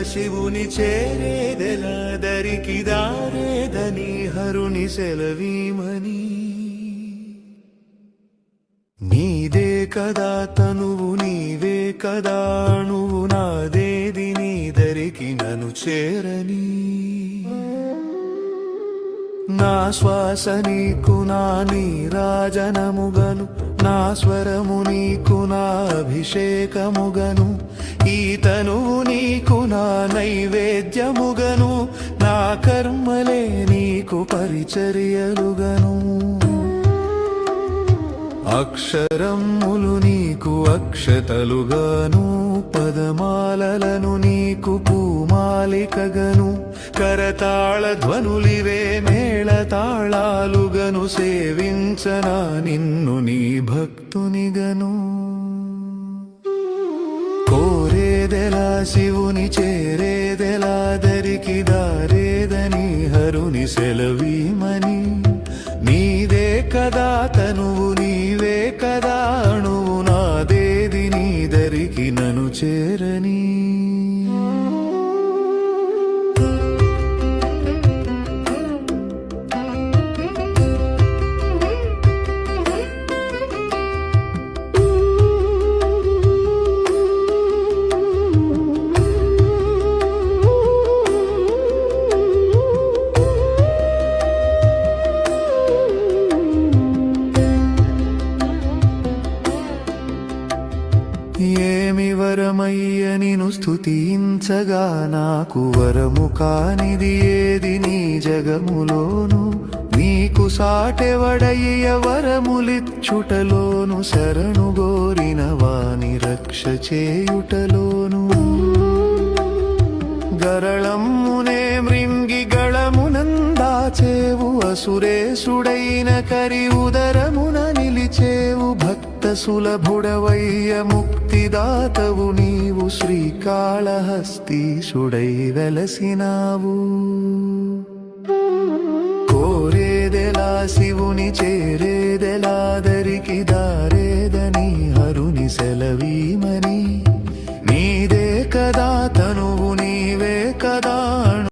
శివుని చేరేదెలా దరికి దారేదని హరుని సెలవీమని నీదే కదా తనువు నీవే కదా నువ్వు నాదేది నీ దరికి నన్ను చేరని నా శ్వాస నీకు నా నీరాజనముగను నా స్వరము నీకు నా అభిషేకముగను ఈ తనువు నీకు నా నైవేద్యముగను నా కర్మలే నీకు పరిచర్యలుగను అక్షరములు నీకు అక్షతలుగాను పదమాలలను నీకు పూమాలికగను కరతాళ ధ్వనులివే మేళతాళాలుగను సేవించనా నిన్ను నీ భక్తునిగను కోరేదెలా శివుని చేరేదెలా దరికి దారేదని హరుని సెలవీమని నీదే కదా తనువు నీవే కదా అణువు నాదేది నీ దరికి నన్ను చేరని ఏమి వరమయ్య నిను స్తుతించగా నాకు వరము కానిది ఏది నీ జగములోను నీకు సాటెవడయ్య వరములిచ్చుటలోను శరణు గోరిన వాని రక్ష చేయుటలోను గరళమ్మునే మృంగి గళమునందాచేవు అసురేశుడైన కరి ఉదరమున నిలిచేవు భక్త సులభుడవయ్య ముక్తిదాతవు నీవు శ్రీకాళహస్తీశుడై వెలసినావు కోరేదెలా శివుని చేరేదెలా దరికి దారేదని హరుని సెలవీ